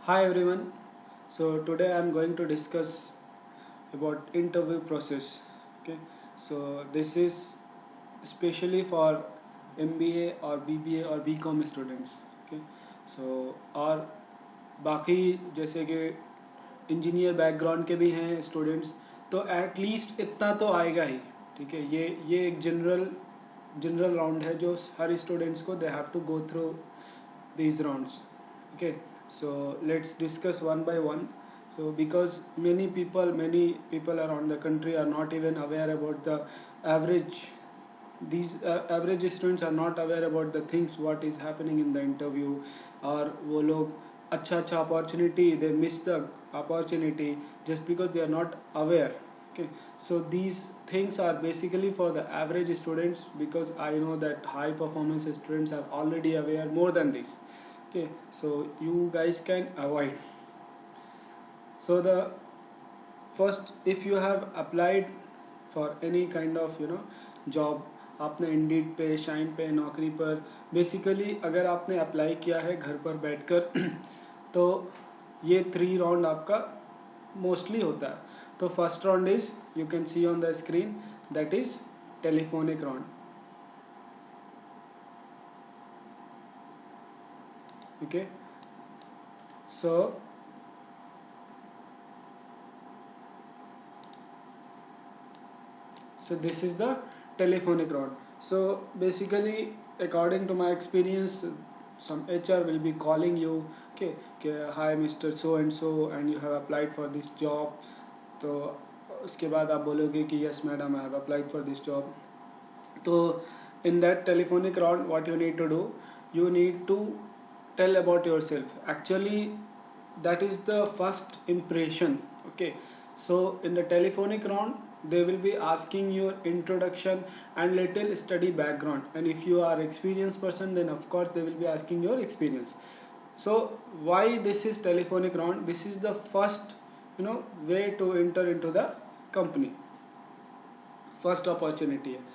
Hi everyone. So today I'm going to discuss about interview process. Okay. So this is especially for MBA or BBA or BCom students. Okay. So और बाकी जैसे कि engineer background के भी हैं students, तो at least इतना तो आएगा ही. ठीक है. ये एक जनरल राउंड है जो हर स्टूडेंट्स को they have to go through these rounds. Okay, so let's discuss one by one. So because many people around the country are not even aware about the average, these average students are not aware about the things what is happening in the interview, और वो लोग अच्छा opportunity they miss the opportunity just because they are not aware. Okay, so these things are basically for the average students, because I know that high performance students are already aware more than this. Okay, so you guys can avoid. So the first, if you have applied for any kind of job, आपने Indeed पे, shine पे, नौकरी पर, basically अगर आपने apply किया है घर पर बैठकर तो ये 3 राउंड आपका मोस्टली होता है. तो first round is, you can see on the screen, that is telephonic round. Okay, so this is the telephonic round. So basically, according to my experience, some HR will be calling you. Okay, okay, hi Mr. So and you have applied for this job. तो उसके बाद आप बोलोगे कि yes madam, I have applied for this job. तो in that telephonic round, what you need to do, you need to tell about yourself. Actually, that is the first impression. Okay, so in the telephonic round, they will be asking your introduction and little study background, and if you are experienced person, then of course they will be asking your experience. So why this is telephonic round? This is the first way to enter into the company. First opportunity है.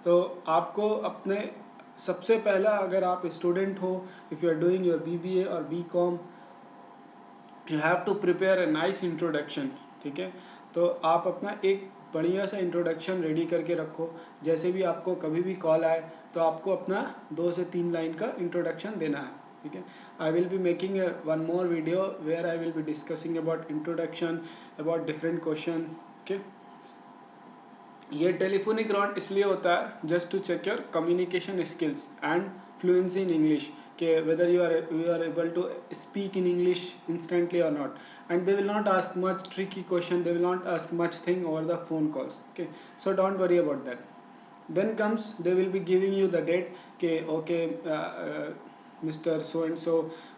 तो आपको अपने सबसे पहला, अगर आप student हो, if you are doing your BBA और BCom, you have to prepare a nice introduction. ठीक है. तो आप अपना एक बढ़िया सा इंट्रोडक्शन रेडी करके रखो. जैसे भी आपको कभी भी कॉल आए तो आपको अपना 2 से 3 लाइन का इंट्रोडक्शन देना है. ठीक है. I will be making one more video where I will be discussing about introduction, about different question. Okay. ये टेलीफोनिक राउंड इसलिए होता है just to check your communication skills and fluency in English, के whether you are able to speak in English instantly और not. And they will not ask much tricky question, they will not ask much thing over the phone calls. Okay, so don't worry about that. Then comes, they will be giving you the date. Okay, Mr. So and so,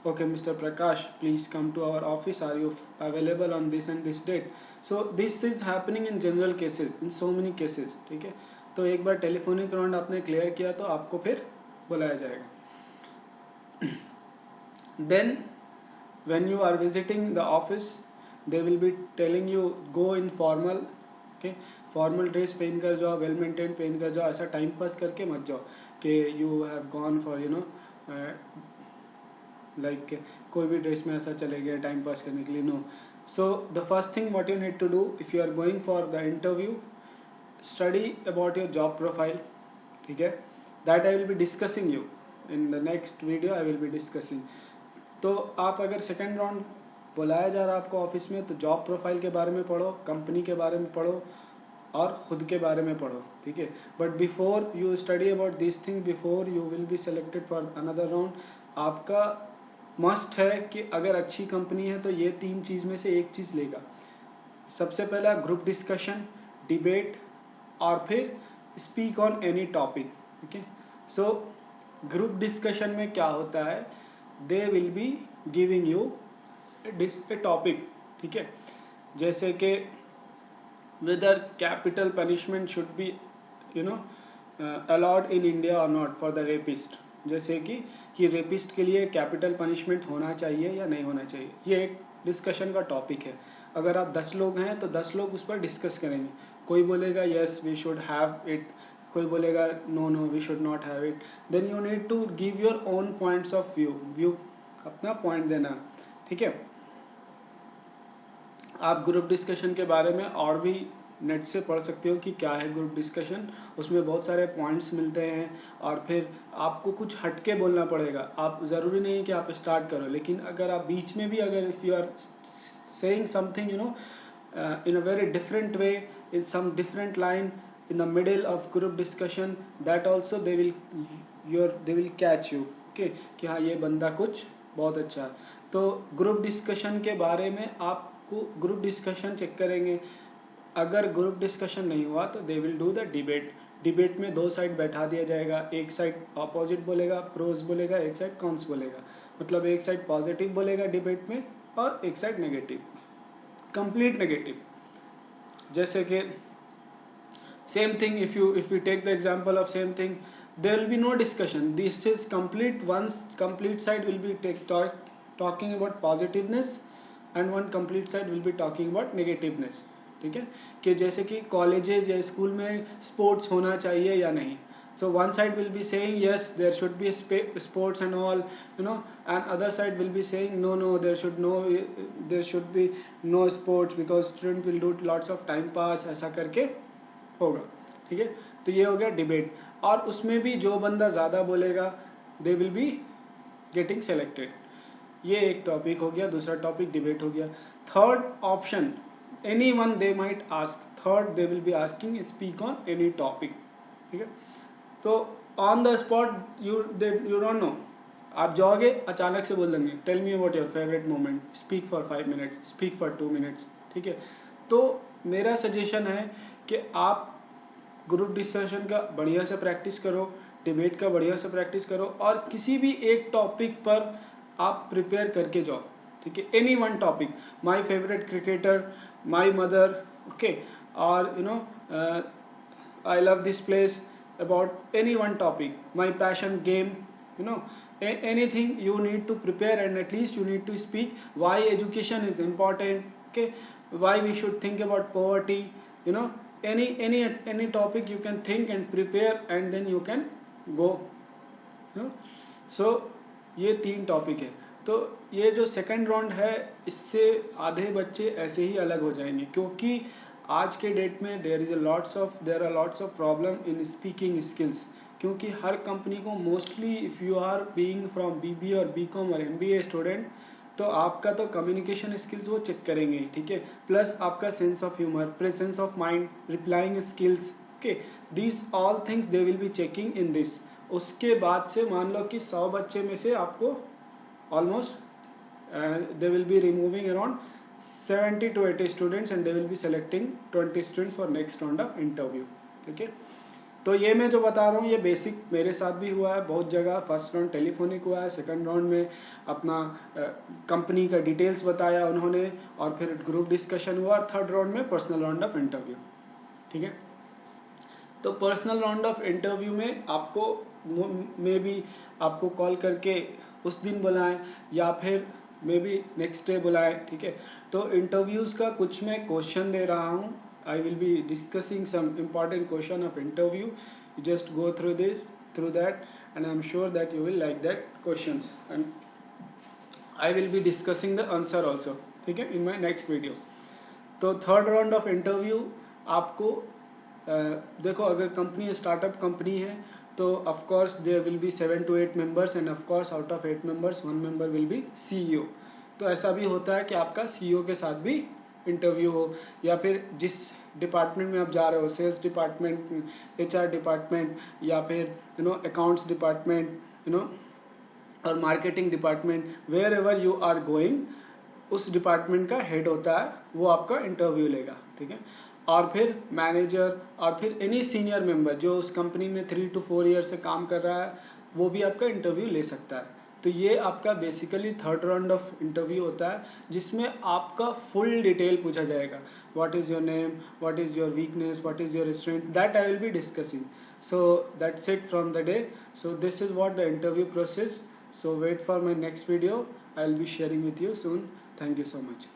okay Mr. Prakash, please come to our office, are you available on this and this date. So this is happening in general cases, in so many cases. ठीक है. तो एक बार telephonic round आपने clear किया तो आपको फिर बुलाया जाएगा. Then when you are visiting the office, they will be telling you go in formal. Okay, formal dress पहन कर जाओ, वेल मेंटेन पहन कर जाओ. ऐसा टाइम पास करके मत जाओ कि you have gone for like कोई भी ड्रेस में ऐसा चले गए टाइम पास करने के लिए. No. So the first thing what you need to do if you are going for the interview, study about your job profile. ठीक है. That I will be discussing you in the next video. I will be discussing. तो आप अगर second round बुलाया जा रहा है आपको ऑफिस में, तो जॉब प्रोफाइल के बारे में पढ़ो, कंपनी के बारे में पढ़ो और खुद के बारे में पढ़ो. ठीक है. But before you study about this thing, before you will be selected for another round, आपका मस्ट है कि अगर अच्छी कंपनी है तो ये 3 चीज़ में से एक चीज़ लेगा. सबसे पहला ग्रुप डिस्कशन, डिबेट, और फिर speak on any topic. Okay. So group discussion में क्या होता है, दे will be giving U A topic. ठीक है. जैसे कि whether capital punishment should be allowed in India or not for the rapist. जैसे कि रेपिस्ट के लिए कैपिटल पनिशमेंट होना चाहिए या नहीं होना चाहिए, ये एक डिस्कशन का टॉपिक है. अगर आप 10 लोग हैं तो 10 लोग उस पर डिस्कस करेंगे. कोई बोलेगा yes we should have it, कोई बोलेगा no no we should not have it. Then you need to give your own points of view, अपना पॉइंट देना. ठीक है। आप ग्रुप डिस्कशन के बारे में और भी नेट से पढ़ सकते हो कि क्या है ग्रुप डिस्कशन, उसमें बहुत सारे पॉइंट्स मिलते हैं। और फिर आपको कुछ हटके बोलना पड़ेगा, आप ज़रूरी नहीं कि आप स्टार्ट करो, लेकिन अगर आप बीच में भी अगर if you are saying something in a very different way, in some different line, in the middle of group discussion, that also they will catch you, okay, कि हाँ ये बंदा कुछ बहुत अच्छा है। तो ग्रुप डिस्कशन के बारे में आपको ग्रुप डिस्कशन चेक करेंगे। अगर ग्रुप डिस्कशन नहीं हुआ तो they will do the debate. Debate में दो साइड बैठा दिया जाएगा, एक साइड अपोजिट बोलेगा, प्रोज बोलेगा, एक साइड कॉन्स बोलेगा। मतलब एक साइड पॉजिटिव बोलेगा डिबेट में और एक साइड नेगेटिव, कंप्लीट नेगेटिव। जैसे कि same thing, if you take the example of same thing, there will be no discussion, this is complete, one complete side will be talking about positiveness and one complete side will be talking about negativeness। ठीक है, कि जैसे कि colleges या school में sports होना चाहिए या नहीं। So one side will be saying yes, there should be sports and all, and other side will be saying no, there should be no sports because student will do lots of time pass, ऐसा करके होगा। ठीक है, तो ये हो गया debate. और उसमें भी जो बंदा ज़्यादा बोलेगा दे विल बी गेटिंग सेलेक्टेड। ये एक टॉपिक हो गया, दूसरा टॉपिक डिबेट हो गया। Third option, any one they might ask, third they will be asking speak on any topic. ठीक है, तो on the spot you don't know, आप जाओगे अचानक से बोल देंगे tell me about your favourite moment, speak for 5 minutes, speak for 2 minutes. ठीक है, तो मेरा सजेशन है कि आप ग्रुप डिस्कशन का बढ़िया से प्रैक्टिस करो, डिबेट का बढ़िया से प्रैक्टिस करो, और किसी भी एक टॉपिक पर आप प्रिपेयर करके जाओ। ठीक है, any one topic, my favourite cricketer, my mother, okay, और I love this place, about any one topic, my passion game, anything you need to prepare, and at least you need to speak why education is important, okay, why we should think about poverty, any topic you can think and prepare and then you can go, so ये 3 topic है। तो ये जो second round है इससे आधे बच्चे ऐसे ही अलग हो जाएंगे, क्योंकि आज के डेट में there are lots of problem in speaking skills. क्योंकि हर कंपनी को mostly if you are being from BBA और बीकॉम और एमबीए स्टूडेंट, तो आपका तो कम्युनिकेशन स्किल्स वो चेक करेंगे। ठीक है, प्लस आपका sense of humour, presence of mind, replying skills, okay, this all things they will be checking in this. उसके बाद से मान लो कि 100 बच्चे में से आपको almost they will B removing around 70 to 80 students and they will be selecting 20 students for next round of interview। ठीक है, तो ये मैं जो बता रहा हूँ ये बेसिक मेरे साथ भी हुआ है बहुत जगह। फर्स्ट राउंड टेलीफोनिक हुआ है, सेकंड राउंड में अपना कंपनी का डिटेल्स बताया उन्होंने, और फिर ग्रुप डिस्कशन हुआ, और थर्ड राउंड में पर्सनल राउंड ऑफ इंटरव्यू। ठीक है, तो पर्सनल राउंड ऑफ इंटरव्यू में आपको मे बी आपको कॉल करके उस दिन बुलाएं या फिर मे बी नेक्स्ट डे बुलाएं। ठीक है, तो इंटरव्यूज़ का कुछ मैं क्वेश्चन दे रहा हूँ, I will be discussing some important question of interview, you just go through that and I am sure that you will like that questions, and I will be discussing the answer also. ठीक है, in my next video. तो third round of interview आपको देखो, अगर company startup company है तो of course there will be 7 to 8 members, and of course out of 8 members 1 member will be CEO. तो ऐसा भी होता है कि आपका सीईओ के साथ भी इंटरव्यू हो, या फिर जिस डिपार्टमेंट में आप जा रहे हो, सेल्स डिपार्टमेंट, एचआर डिपार्टमेंट, या फिर अकाउंट्स डिपार्टमेंट, और marketing department, wherever you are going, उस डिपार्टमेंट का हेड होता है, वो आपका इंटरव्यू लेगा। ठीक है, और फिर मैनेजर और फिर एनी सीनियर मेंबर जो उस कंपनी में 3 to 4 ईयर से काम कर रहा है, वो भी आपका इंटरव्यू ले सकता है। तो ये आपका basically third round of interview होता है, जिसमें आपका फुल डिटेल पूछा जाएगा, what is your name, what is your weakness, what is your strength, that I will be discussing. So that's it from the day. So this is what the interview process. So wait for my next video, I will be sharing with you soon. Thank you so much.